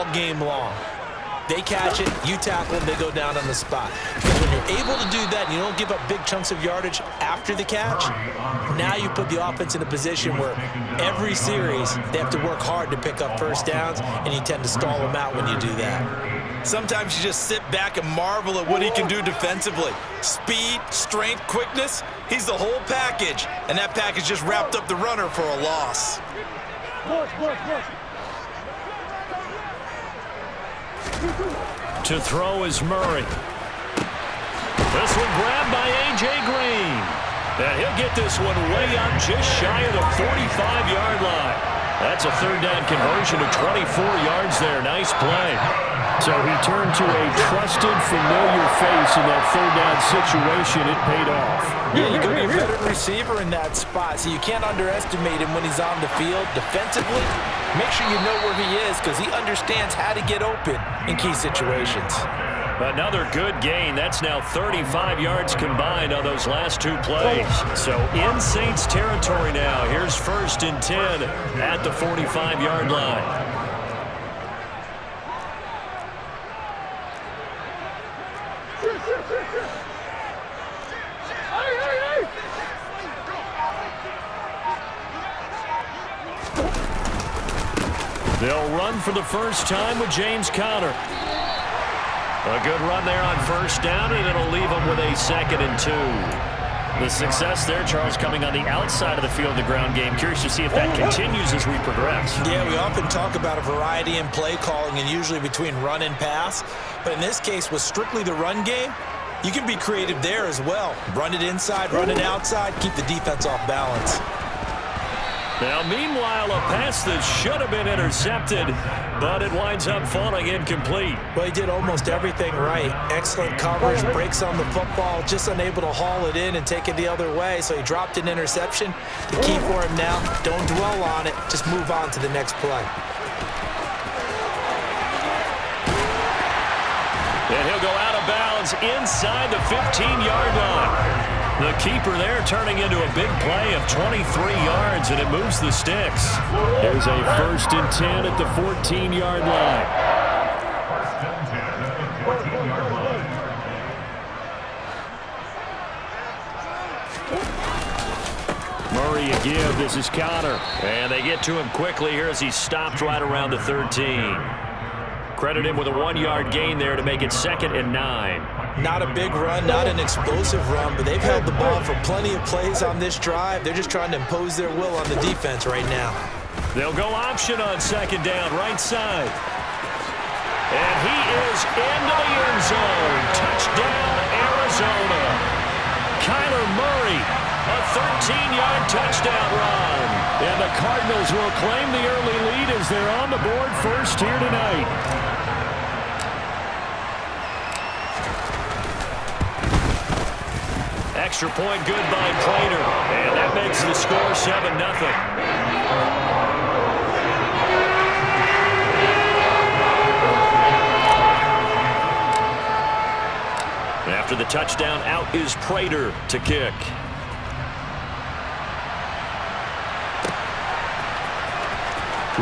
all game long. They catch it, you tackle them, they go down on the spot. Because when you're able to do that and you don't give up big chunks of yardage after the catch, now you put the offense in a position where every series they have to work hard to pick up first downs, and you tend to stall them out when you do that. Sometimes you just sit back and marvel at what he can do defensively. Speed, strength, quickness, he's the whole package. And that package just wrapped up the runner for a loss. To throw is Murray. This one grabbed by A.J. Green. And he'll get this one way up just shy of the 45-yard line. That's a third down conversion of 24 yards there. Nice play. So he turned to a trusted, familiar face in that third down situation. It paid off. Yeah, you're going to be a veteran receiver in that spot, so you can't underestimate him when he's on the field. Defensively, make sure you know where he is because he understands how to get open in key situations. Another good gain. That's now 35 yards combined on those last two plays. So in Saints territory now. Here's 1st and 10 at the 45-yard line. They'll run for the first time with James Conner. A good run there on first down, and it'll leave them with a 2nd and 2. The success there, Charles, coming on the outside of the field, the ground game. Curious to see if that continues as we progress. Yeah, we often talk about a variety in play calling and usually between run and pass. But in this case, with strictly the run game, you can be creative there as well. Run it inside, run it outside, keep the defense off balance. Now, meanwhile, a pass that should have been intercepted, but it winds up falling incomplete. Well, he did almost everything right. Excellent coverage, breaks on the football, just unable to haul it in and take it the other way, so he dropped an interception. The key for him now, don't dwell on it, just move on to the next play. And he'll go out of bounds inside the 15-yard line. The keeper there turning into a big play of 23 yards, and it moves the sticks. There's a 1st and 10 at the 14-yard line. Murray a give. This is Conner. And they get to him quickly here as he's stopped right around the 13. Credit him with a 1-yard gain there to make it 2nd and 9. Not a big run, not an explosive run, but they've held the ball for plenty of plays on this drive. They're just trying to impose their will on the defense right now. They'll go option on 2nd down, right side. And he is into the end zone. Touchdown, Arizona. Kyler Murray, a 13-yard touchdown run. And the Cardinals will claim the early lead as they're on the board first here tonight. Extra point good by Prater. And that makes the score 7-0. After the touchdown, out is Prater to kick.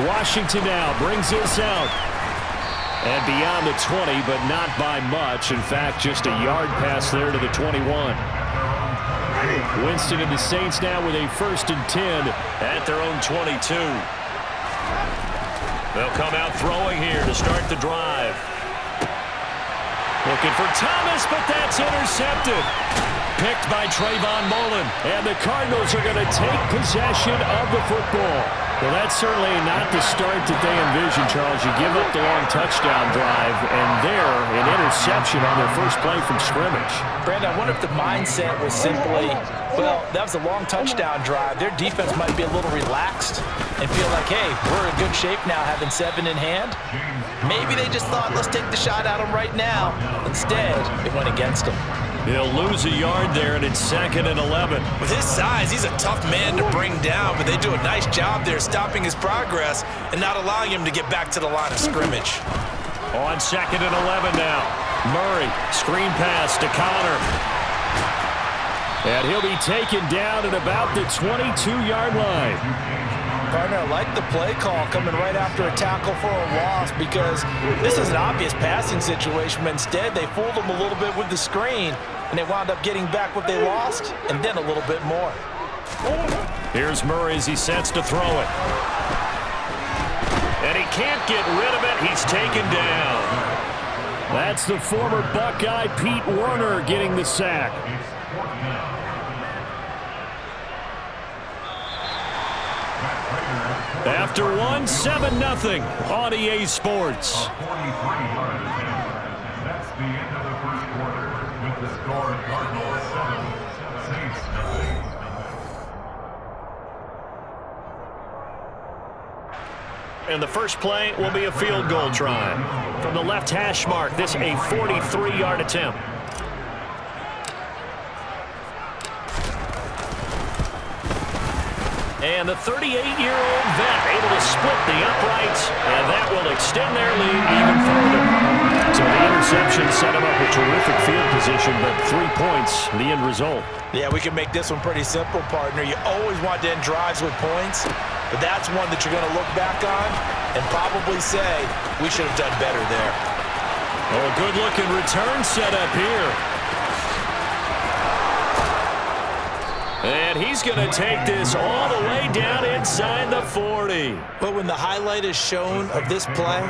Washington now brings this out. And beyond the 20, but not by much. In fact, just a yard pass there to the 21. Winston and the Saints now with a 1st and 10 at their own 22. They'll come out throwing here to start the drive. Looking for Thomas, but that's intercepted. Picked by Trayvon Mullen. And the Cardinals are going to take possession of the football. Well, that's certainly not the start that they envisioned, Charles. You give up the long touchdown drive, and there, an interception on their first play from scrimmage. Brandon, I wonder if the mindset was simply, well, that was a long touchdown drive. Their defense might be a little relaxed and feel like, hey, we're in good shape now having 7 in hand. Maybe they just thought, let's take the shot at them right now. Instead, it went against them. He'll lose a yard there, and it's 2nd and 11. With his size, he's a tough man to bring down, but they do a nice job there stopping his progress and not allowing him to get back to the line of scrimmage. On 2nd and 11 now. Murray, screen pass to Conner. And he'll be taken down at about the 22-yard line. Partner, I like the play call coming right after a tackle for a loss because this is an obvious passing situation, but instead they fooled them a little bit with the screen, and they wound up getting back what they lost and then a little bit more. Here's Murray as he sets to throw it. And he can't get rid of it. He's taken down. That's the former Buckeye Pete Werner getting the sack. After one, 7-0 on EA Sports. That's the end of the first quarter with the score Cardinals 7, Saints 9. And the first play will be a field goal try. From the left hash mark, this a 43-yard attempt. And the 38-year-old vet able to split the uprights, and that will extend their lead even further. So the interception set him up with terrific field position, but 3 points, the end result. Yeah, we can make this one pretty simple, partner. You always want to end drives with points, but that's one that you're going to look back on and probably say, we should have done better there. Oh, a good-looking return set up here. And he's going to take this all the way down inside the 40. But when the highlight is shown of this play,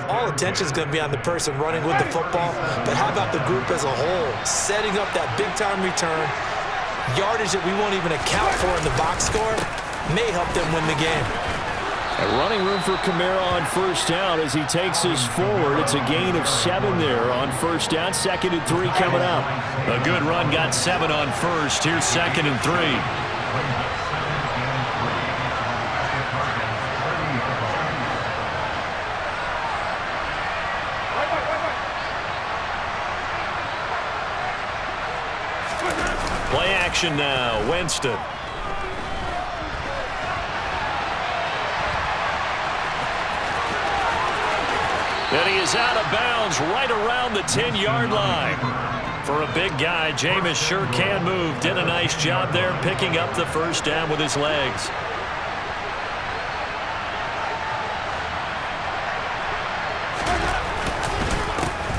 all attention is going to be on the person running with the football. But how about the group as a whole, setting up that big-time return, yardage that we won't even account for in the box score, may help them win the game. A running room for Kamara on first down as he takes us forward. It's a gain of 7 there on first down. 2nd and 3 coming up. A good run got 7 on first. Here's 2nd and 3. Play action now. Winston. And he is out of bounds right around the 10-yard line. For a big guy, Jameis sure can move. Did a nice job there picking up the first down with his legs.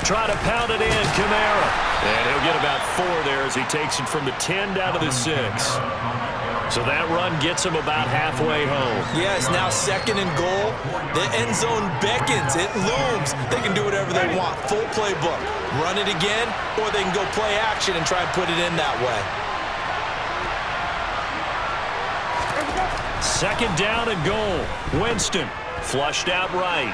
Try to pound it in, Kamara. And he'll get about 4 there as he takes it from the 10 down to the 6. So that run gets him about halfway home. Yes, now 2nd and goal. The end zone beckons. It looms. They can do whatever they want. Full playbook. Run it again, or they can go play action and try and put it in that way. 2nd down and goal. Winston flushed out right.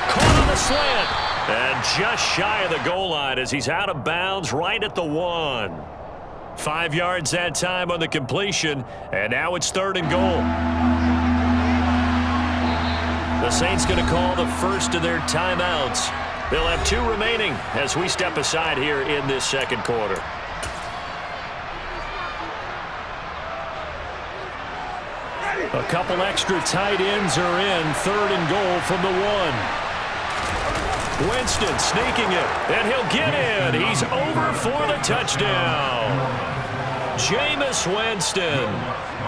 Caught on the slant. And just shy of the goal line as he's out of bounds right at the 1. 5 yards that time on the completion, and now it's 3rd and goal. The Saints going to call the first of their timeouts. They'll have 2 remaining as we step aside here in this 2nd quarter. A couple extra tight ends are in. 3rd and goal from the 1. Winston sneaking it, and he'll get in. He's over for the touchdown. Jameis Winston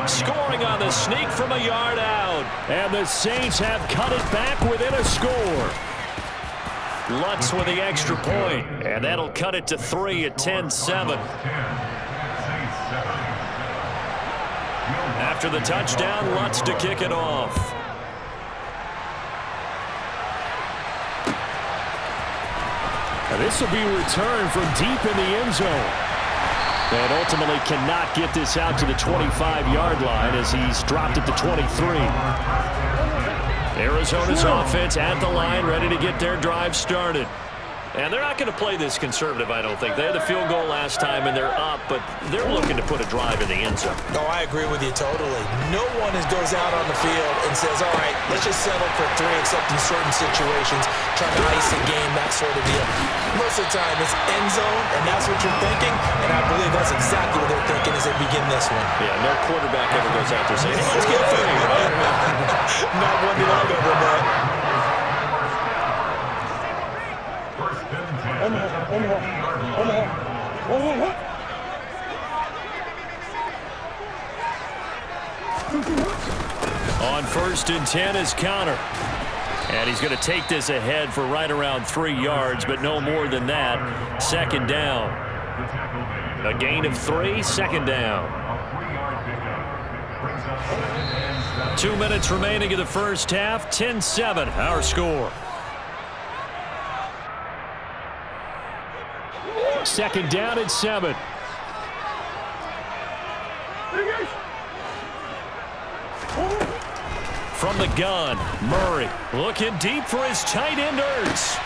scoring on the sneak from a yard out. And the Saints have cut it back within a score. Lutz with the extra point, and that'll cut it to 3 at 10-7. After the touchdown, Lutz to kick it off. And this will be returned from deep in the end zone. And ultimately cannot get this out to the 25-yard line as he's dropped it to 23. Arizona's offense at the line, ready to get their drive started. And they're not going to play this conservative, I don't think. They had the field goal last time, and they're up, but they're looking to put a drive in the end zone. No, I agree with you totally. No one goes out on the field and says, all right, let's just settle for 3, except in certain situations, trying to ice a game, that sort of deal. Most of the time, it's end zone, and that's what you're thinking, and I believe that's exactly what they're thinking as they begin this one. Yeah, no quarterback ever goes out there saying, hey, let's get a thing, right? Not one that I've ever met. First and 10 is counter. And he's going to take this ahead for right around 3 yards, but no more than that. Second down. A gain of 3, second down. 2 minutes remaining in the first half. 10-7, our score. Second down at 7. From the gun, Murray looking deep for his tight end Ertz.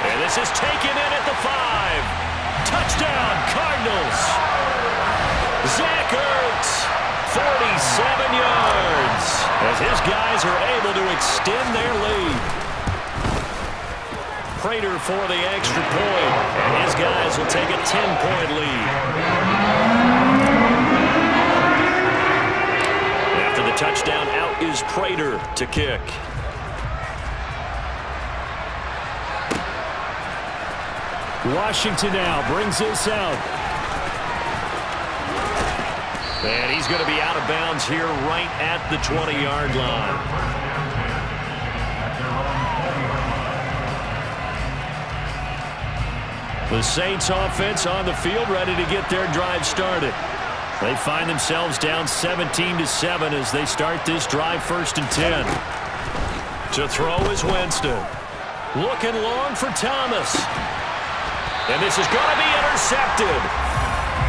And this is taken in at the 5. Touchdown, Cardinals. Zach Ertz, 47 yards, as his guys are able to extend their lead. Prater for the extra point, and his guys will take a 10-point lead. After the touchdown, out is Prater to kick. Washington now brings this out. And he's going to be out of bounds here right at the 20-yard line. The Saints offense on the field, ready to get their drive started. They find themselves down 17-7 as they start this drive. First and 10. To throw is Winston. Looking long for Thomas. And this is going to be intercepted.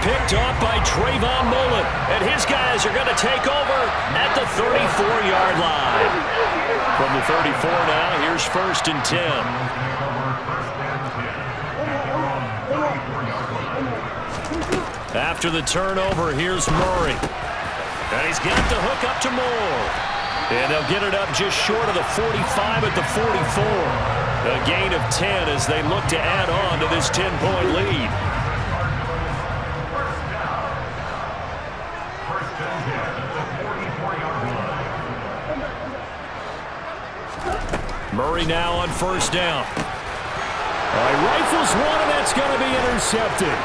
Picked off by Trayvon Mullen. And his guys are going to take over at the 34-yard line. From the 34 now, here's first and 10. After the turnover, here's Murray. And he's got the hook up to Moore. And they'll get it up just short of the 45 at the 44. A gain of 10 as they look to add on to this 10-point lead. Murray now on first down. All right, rifles one, and that's going to be intercepted.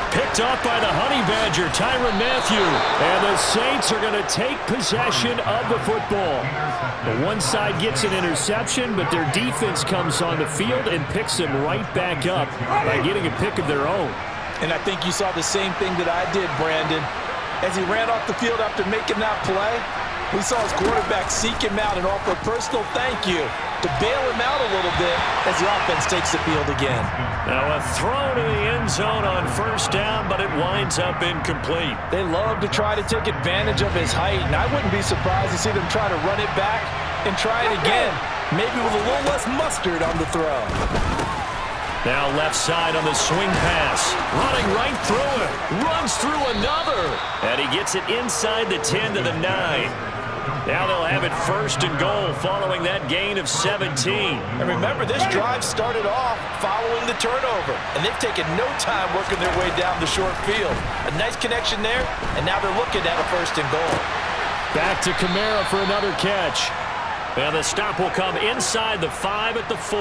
Picked off by the Honey Badger, Tyrann Mathieu. And the Saints are going to take possession of the football. The one side gets an interception, but their defense comes on the field and picks them right back up by getting a pick of their own. And I think you saw the same thing that I did, Brandon. As he ran off the field after making that play, we saw his quarterback seek him out and offer a personal thank you to bail him out a little bit as the offense takes the field again. Now a throw to the end zone on first down, but it winds up incomplete. They love to try to take advantage of his height, and I wouldn't be surprised to see them try to run it back and try it again, maybe with a little less mustard on the throw. Now left side on the swing pass. Running right through it. Runs through another. And he gets it inside the 10 to the 9. Now they'll have it first and goal following that gain of 17. And remember, this drive started off following the turnover. And they've taken no time working their way down the short field. A nice connection there, and now they're looking at a first and goal. Back to Kamara for another catch. And the stop will come inside the 5 at the 4.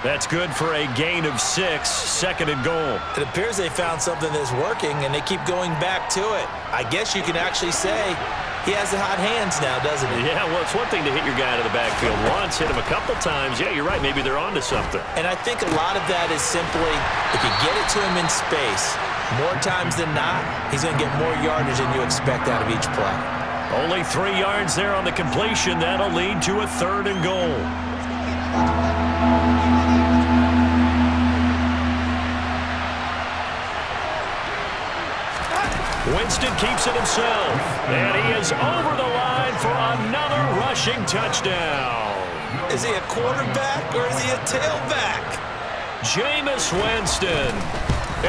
That's good for a gain of 6, second and goal. It appears they found something that's working, and they keep going back to it. I guess you can actually say he has the hot hands now, doesn't he? Yeah, well, it's one thing to hit your guy out of the backfield once, hit him a couple times. Yeah, you're right. Maybe they're onto something. And I think a lot of that is simply if you get it to him in space, more times than not, he's going to get more yardage than you expect out of each play. Only 3 yards there on the completion. That'll lead to a third and goal. Winston keeps it himself, and he is over the line for another rushing touchdown. Is he a quarterback or is he a tailback? Jameis Winston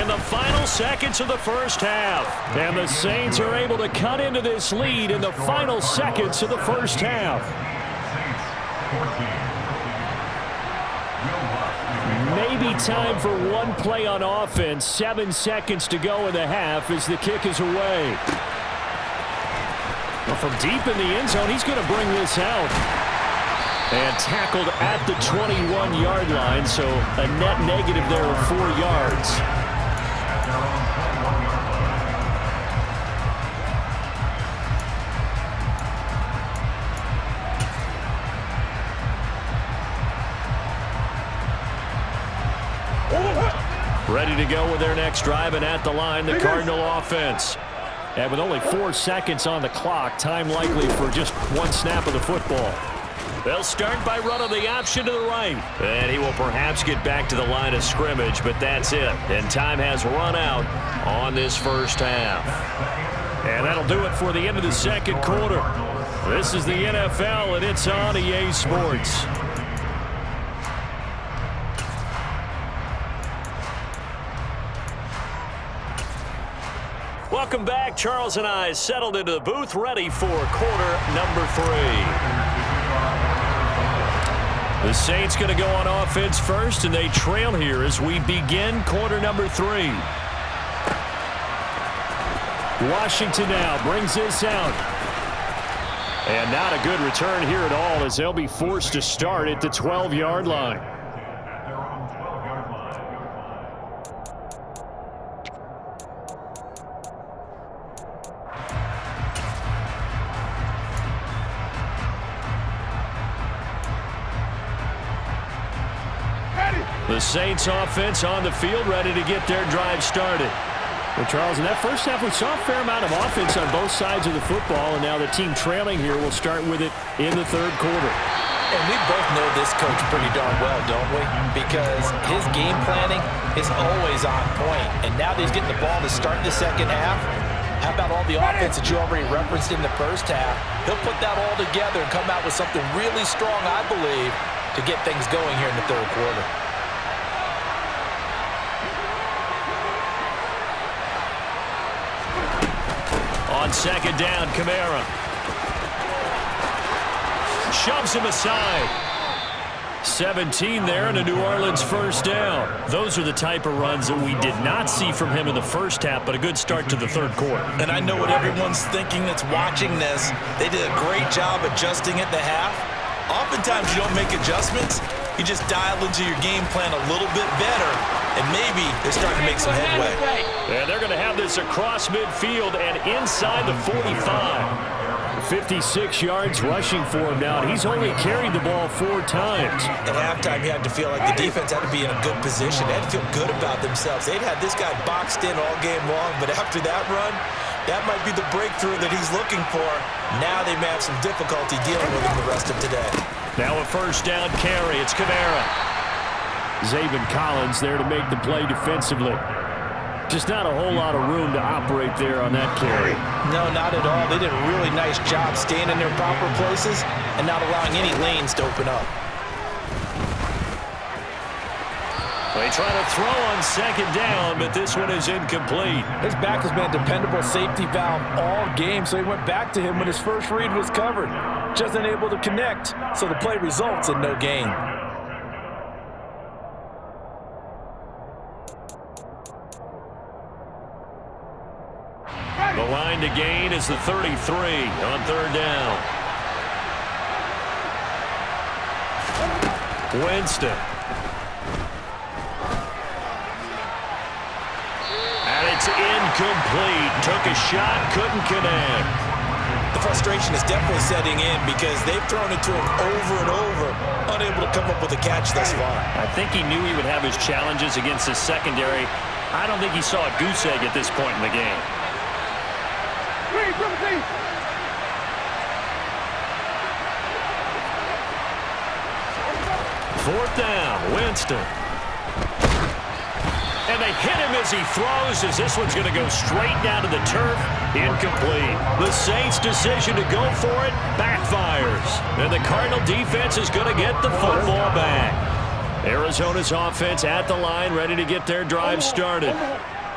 in the final seconds of the first half. And the Saints are able to cut into this lead in the final seconds of the first half. Maybe time for one play on offense. 7 seconds to go in the half as the kick is away. Well, from deep in the end zone, he's going to bring this out. And tackled at the 21-yard line, so a net negative there of 4 yards. Ready to go with their next drive, and at the line, the Cardinal offense. And with only 4 seconds on the clock, time likely for just one snap of the football. They'll start by running the option to the right. And he will perhaps get back to the line of scrimmage, but that's it. And time has run out on this first half. And that'll do it for the end of the second quarter. This is the NFL, and it's on EA Sports. Welcome back. Charles and I settled into the booth, ready for quarter number 3. The Saints going to go on offense first, and they trail here as we begin quarter number 3. Washington now brings this out. And not a good return here at all, as they'll be forced to start at the 12-yard line. The Saints offense on the field, ready to get their drive started. Well, Charles, in that first half, we saw a fair amount of offense on both sides of the football, and now the team trailing here will start with it in the third quarter. And we both know this coach pretty darn well, don't we? Because his game planning is always on point. And now that he's getting the ball to start the second half, how about all the offense that you already referenced in the first half? He'll put that all together and come out with something really strong, I believe, to get things going here in the third quarter. On second down, Kamara shoves him aside. 17 there, and a New Orleans first down. Those are the type of runs that we did not see from him in the first half, but a good start to the third quarter. And I know what everyone's thinking that's watching this. They did a great job adjusting at the half. Oftentimes you don't make adjustments. You just dial into your game plan a little bit better, and maybe they're starting to make some headway. And they're going to have this across midfield and inside the 45. 56 yards rushing for him now, and he's only carried the ball 4 times. At halftime, you had to feel like the defense had to be in a good position. They had to feel good about themselves. They'd had this guy boxed in all game long, but after that run, that might be the breakthrough that he's looking for. Now they may have some difficulty dealing with him the rest of today. Now a first down carry. It's Kamara. Zaven Collins there to make the play defensively. Just not a whole lot of room to operate there on that carry. No, not at all. They did a really nice job staying in their proper places and not allowing any lanes to open up. They try to throw on second down, but this one is incomplete. His back has been a dependable safety valve all game, so he went back to him when his first read was covered. Just unable to connect, so the play results in no gain. The line to gain is the 33 on third down. Winston. And it's incomplete. Took a shot, couldn't connect. The frustration is definitely setting in because they've thrown it to him over and over, unable to come up with a catch thus far. I think he knew he would have his challenges against his secondary. I don't think he saw a goose egg at this point in the game. Fourth down, Winston. And they hit him as he throws, as this one's going to go straight down to the turf. Incomplete. The Saints' decision to go for it backfires. And the Cardinal defense is going to get the football back. Arizona's offense at the line, ready to get their drive started.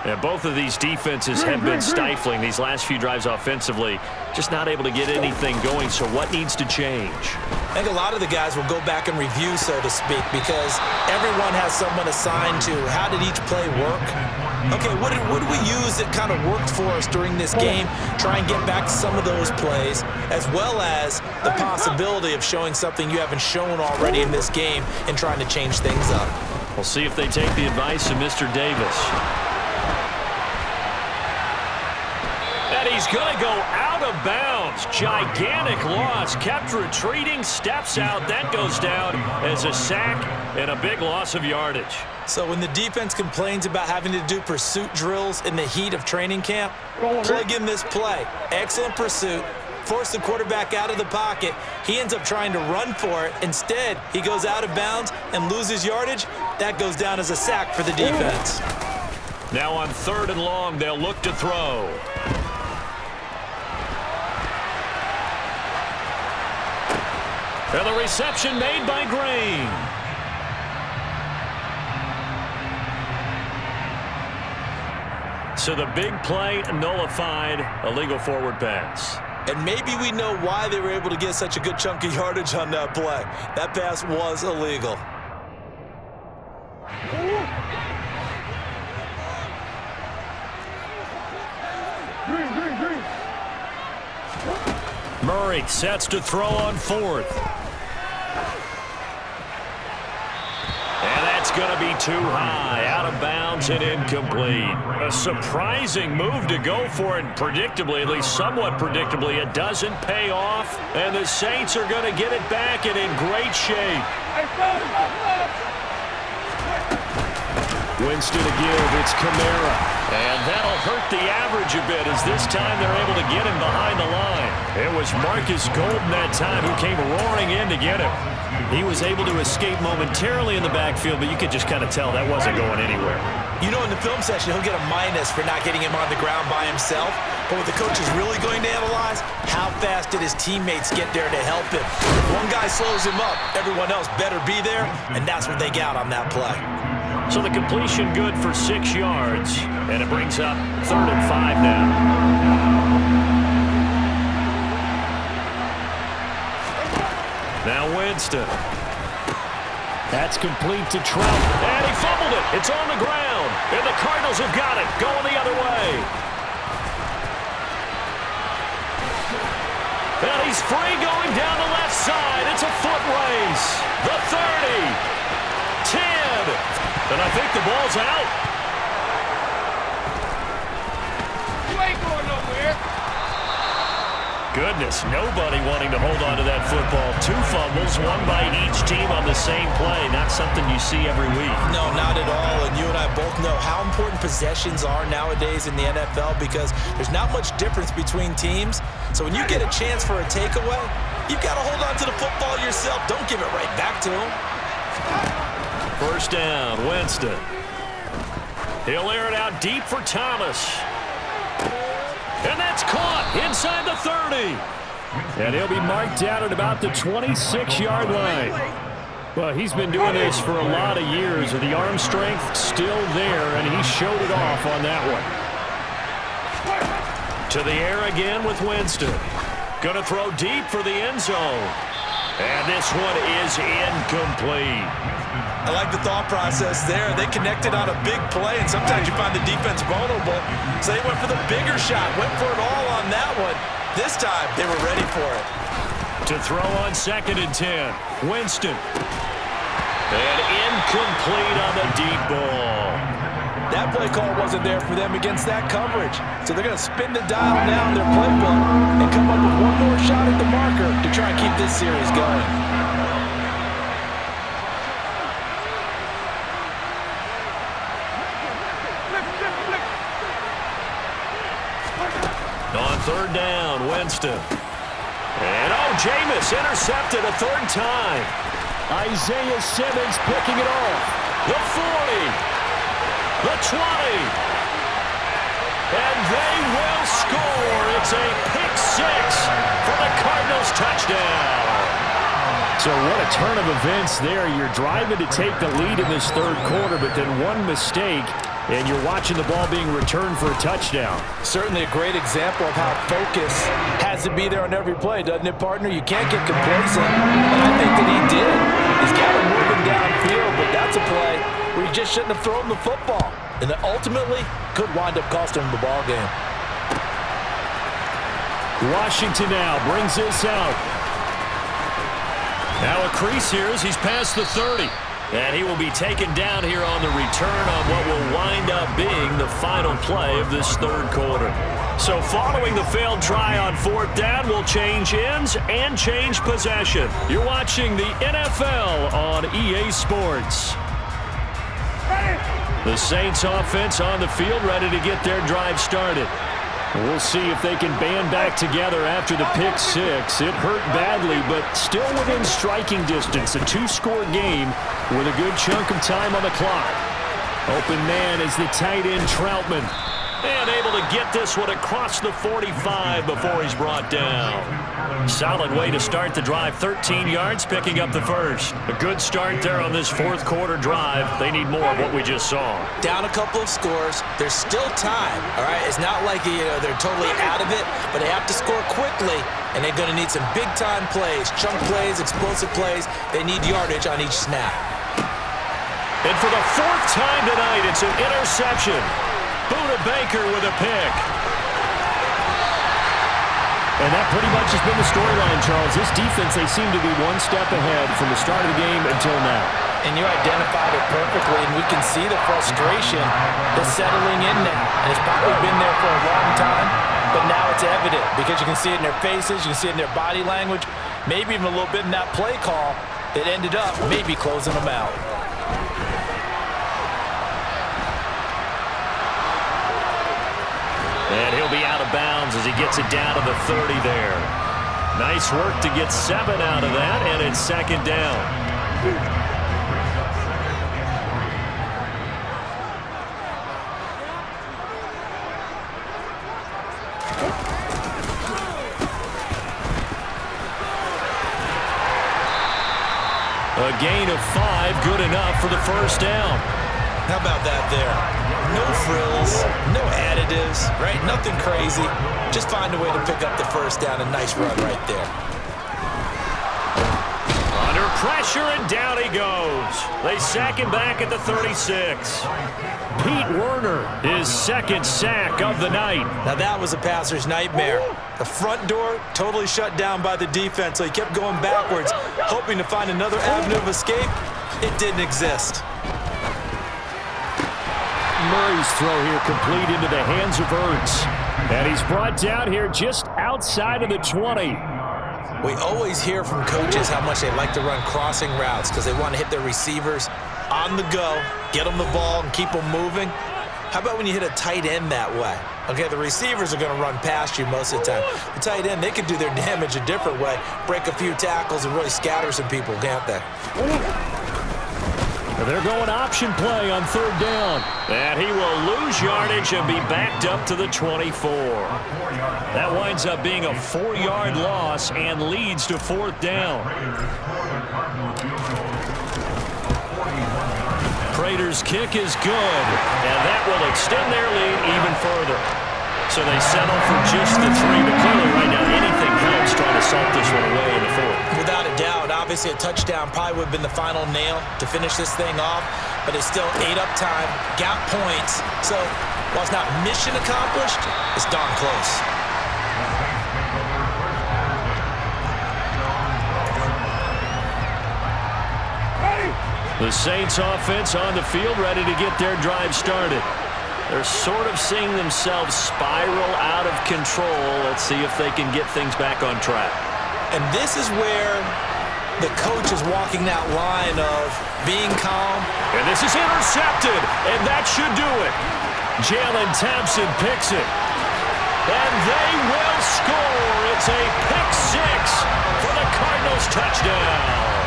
And both of these defenses have been stifling these last few drives offensively, just not able to get anything going. So what needs to change? I think a lot of the guys will go back and review, so to speak, because everyone has someone assigned to how did each play work. Okay, what did we use that kind of worked for us during this game? Try and get back to some of those plays, as well as the possibility of showing something you haven't shown already in this game and trying to change things up. We'll see if they take the advice of Mr. Davis. And he's going to go out of bounds. Gigantic loss. Kept retreating. Steps out. That goes down as a sack and a big loss of yardage. So when the defense complains about having to do pursuit drills in the heat of training camp, plug in this play. Excellent pursuit. Force the quarterback out of the pocket. He ends up trying to run for it. Instead, he goes out of bounds and loses yardage. That goes down as a sack for the defense. Now on 3rd and long, they'll look to throw. And the reception made by Green. So the big play nullified, illegal forward pass. And maybe we know why they were able to get such a good chunk of yardage on that play. That pass was illegal. Murray sets to throw on 4th. And that's going to be too high, out of bounds and incomplete. A surprising move to go for it, predictably, at least somewhat predictably. It doesn't pay off, and the Saints are going to get it back and in great shape. Winston to give, it's Kamara. And that'll hurt the average a bit as this time they're able to get him behind the line. It was Marcus Golden that time who came roaring in to get him. He was able to escape momentarily in the backfield, but you could just kind of tell that wasn't going anywhere. You know, in the film session, he'll get a minus for not getting him on the ground by himself. But what the coach is really going to analyze, how fast did his teammates get there to help him? If one guy slows him up, everyone else better be there, and that's what they got on that play. So the completion good for 6 yards, and it brings up 3rd and 5 now. Now Winston. That's complete to Trout, and he fumbled it. It's on the ground, and the Cardinals have got it, going the other way. And he's free going down the left side. It's a foot race. The 30, 10. And I think the ball's out. You ain't going nowhere. Goodness, nobody wanting to hold on to that football. 2 fumbles, one by each team on the same play. Not something you see every week. No, not at all. And you and I both know how important possessions are nowadays in the NFL because there's not much difference between teams. So when you get a chance for a takeaway, you've got to hold on to the football yourself. Don't give it right back to him. 1st down, Winston. He'll air it out deep for Thomas. And that's caught inside the 30. And he'll be marked down at about the 26-yard line. Well, he's been doing this for a lot of years. The arm strength still there, and he showed it off on that one. To the air again with Winston. Going to throw deep for the end zone. And this one is incomplete. I like the thought process there. They connected on a big play, and sometimes you find the defense vulnerable. So they went for the bigger shot, went for it all on that one. This time, they were ready for it. To throw on 2nd and 10. Winston. And incomplete on the deep ball. That play call wasn't there for them against that coverage. So they're going to spin the dial now in their playbook and come up with one more shot at the marker to try and keep this series going. On 3rd down, Winston. And Jameis intercepted a 3rd time. Isaiah Simmons picking it off. The 40. The 20. And they will score. It's a pick 6 for the Cardinals touchdown. So what a turn of events there. You're driving to take the lead in this 3rd quarter, but then one mistake, and you're watching the ball being returned for a touchdown. Certainly a great example of how focus has to be there on every play, doesn't it, partner? You can't get complacent, and I think that he did. He's got him moving downfield, but that's a play where he just shouldn't have thrown the football, and that ultimately could wind up costing him the ball game. Washington now brings this out. Now a crease here as he's past the 30. And he will be taken down here on the return on what will wind up being the final play of this 3rd quarter. So following the failed try on 4th down, we'll change ends and change possession. You're watching the NFL on EA Sports. The Saints offense on the field, ready to get their drive started. We'll see if they can band back together after the pick six. It hurt badly, but still within striking distance. A two-score game with a good chunk of time on the clock. Open man is the tight end Troutman. And able to get this one across the 45 before he's brought down. Solid way to start the drive. 13 yards, picking up the first. A good start there on this fourth quarter drive. They need more of what we just saw. Down a couple of scores. There's still time, all right? It's not like they're totally out of it, but they have to score quickly, and they're going to need some big-time plays, chunk plays, explosive plays. They need yardage on each snap. And for the fourth time tonight, it's an interception. Buda Baker with a pick. And that pretty much has been the storyline, Charles. This defense, they seem to be one step ahead from the start of the game until now. And you identified it perfectly, and we can see the frustration that's settling in now. And it's probably been there for a long time, but now it's evident because you can see it in their faces, you can see it in their body language, maybe even a little bit in that play call that ended up maybe closing them out. And he'll be out of bounds as he gets it down to the 30 there. Nice work to get 7 out of that, and it's second down. A gain of 5, good enough for the first down. How about that there? No frills, no additives, right? Nothing crazy. Just find a way to pick up the first down. A nice run right there. Under pressure, and down he goes. They sack him back at the 36. Pete Werner, his second sack of the night. Now that was a passer's nightmare. The front door totally shut down by the defense, so he kept going backwards, hoping to find another avenue of escape. It didn't exist. Murray's throw here complete into the hands of Ertz. And he's brought down here just outside of the 20. We always hear from coaches how much they like to run crossing routes because they want to hit their receivers on the go, get them the ball, and keep them moving. How about when you hit a tight end that way? Okay, the receivers are going to run past you most of the time. The tight end, they can do their damage a different way, break a few tackles and really scatter some people, can't they? They're going option play on third down. And he will lose yardage and be backed up to the 24. That winds up being a 4-yard loss and leads to fourth down. Prater's kick is good, and that will extend their lead even further. So they settle for just the 3, but clearly right now anything helps trying to salt this one away in the fourth. Without a doubt, obviously a touchdown probably would have been the final nail to finish this thing off, but it's still ate up time, got points. So while it's not mission accomplished, it's darn close. The Saints offense on the field ready to get their drive started. They're sort of seeing themselves spiral out of control. Let's see if they can get things back on track. And this is where the coach is walking that line of being calm. And this is intercepted, and that should do it. Jalen Thompson picks it. And they will score. It's a pick 6 for the Cardinals touchdown.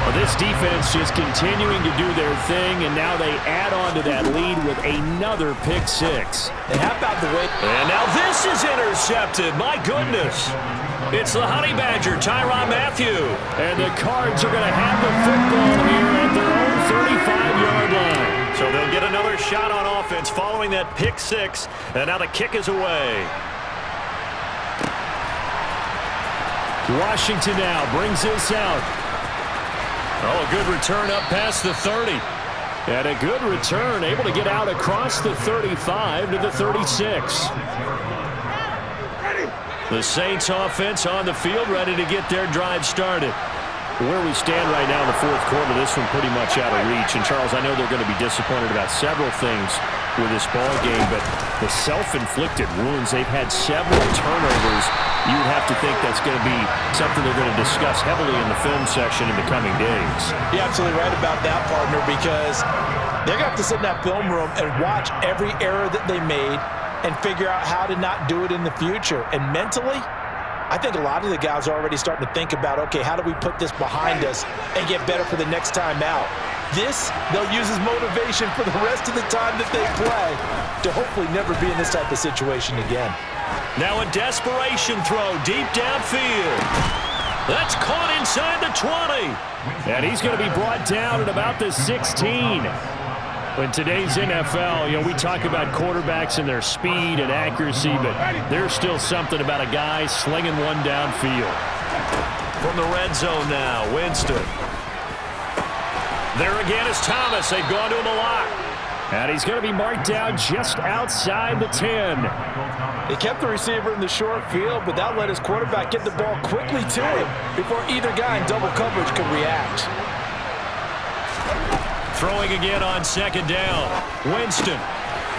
Well, this defense just continuing to do their thing, and now they add on to that lead with another pick 6. And how about the way... And now this is intercepted. My goodness. It's the Honey Badger, Tyrann Mathieu. And the Cards are going to have the football here at their own 35-yard line. So they'll get another shot on offense following that pick 6. And now the kick is away. Washington now brings this out. Oh, a good return up past the 30. And a good return, able to get out across the 35 to the 36. The Saints offense on the field ready to get their drive started. Where we stand right now in the fourth quarter, this one pretty much out of reach. And, Charles, I know they're going to be disappointed about several things with this ball game, but the self-inflicted wounds, they've had several turnovers. You would have to think that's going to be something they're going to discuss heavily in the film section in the coming days. You're absolutely right about that, partner, because they're going to have to sit in that film room and watch every error that they made and figure out how to not do it in the future. And mentally, I think a lot of the guys are already starting to think about, okay, how do we put this behind us and get better for the next time out? This, they'll use as motivation for the rest of the time that they play to hopefully never be in this type of situation again. Now a desperation throw deep downfield. That's caught inside the 20. And he's going to be brought down at about the 16. In today's NFL, we talk about quarterbacks and their speed and accuracy, but there's still something about a guy slinging one downfield. From the red zone now, Winston. There again is Thomas. They've gone to him a lot. And he's going to be marked down just outside the 10. They kept the receiver in the short field, but that let his quarterback get the ball quickly to him before either guy in double coverage could react. Throwing again on second down. Winston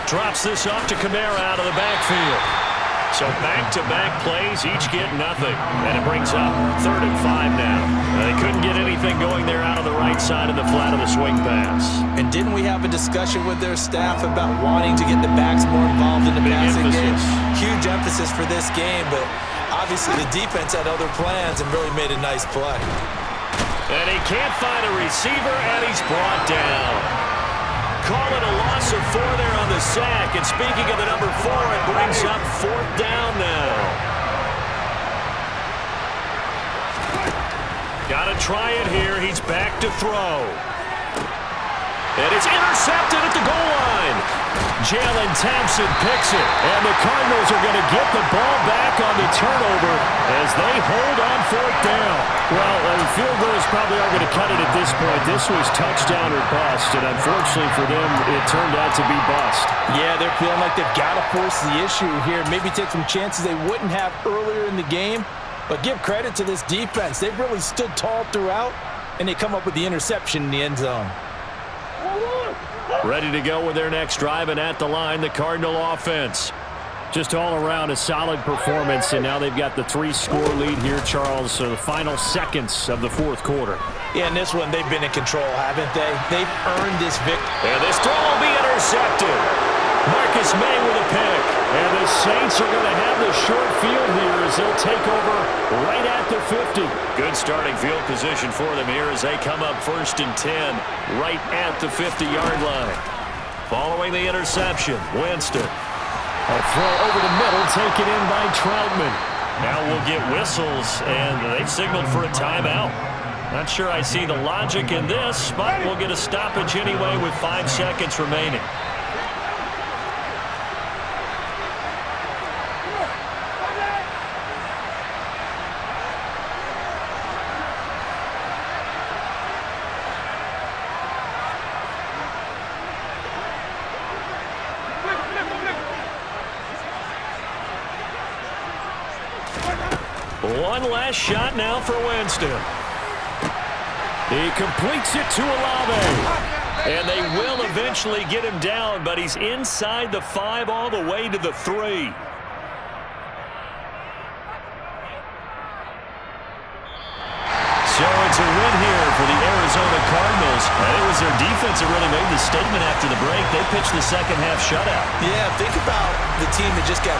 drops this off to Kamara out of the backfield. So back-to-back plays, each get nothing. And it brings up 3rd and 5 now. They couldn't get anything going there out of the right side of the flat of the swing pass. And didn't we have a discussion with their staff about wanting to get the backs more involved in the passing game? Huge emphasis for this game, but obviously the defense had other plans and really made a nice play. And he can't find a receiver, and he's brought down. Call it a loss of 4 there on the sack. And speaking of the number 4, it brings up 4th down now. Got to try it here. He's back to throw. And it's intercepted at the goal line. Jalen Thompson picks it. And the Cardinals are going to get the ball back on the turnover as they hold on 4th down. Well, the field goals probably are going to cut it at this point. This was touchdown or bust, and unfortunately for them, it turned out to be bust. Yeah, they're feeling like they've got to force the issue here. Maybe take some chances they wouldn't have earlier in the game. But give credit to this defense. They've really stood tall throughout, and they come up with the interception in the end zone. Ready to go with their next drive, and at the line, the Cardinal offense. Just all around a solid performance, and now they've got the 3-score lead here, Charles, so the final seconds of the fourth quarter. Yeah, in this one, they've been in control, haven't they? They've earned this victory. And this throw will be intercepted. Marcus May with a pick. And the Saints are going to have the short field here as they'll take over right at the 50. Good starting field position for them here as they come up 1st and 10 right at the 50-yard line. Following the interception, Winston. A throw over the middle taken in by Troutman. Now we'll get whistles, and they've signaled for a timeout. Not sure I see the logic in this, but we'll get a stoppage anyway with 5 seconds remaining. One last shot now for Winston. He completes it to Olave. And they will eventually get him down, but he's inside the 5 all the way to the 3. So it's a win here for the Arizona Cardinals. And it was their defense that really made the statement after the break. They pitched the second half shutout. Yeah, think about the team that just got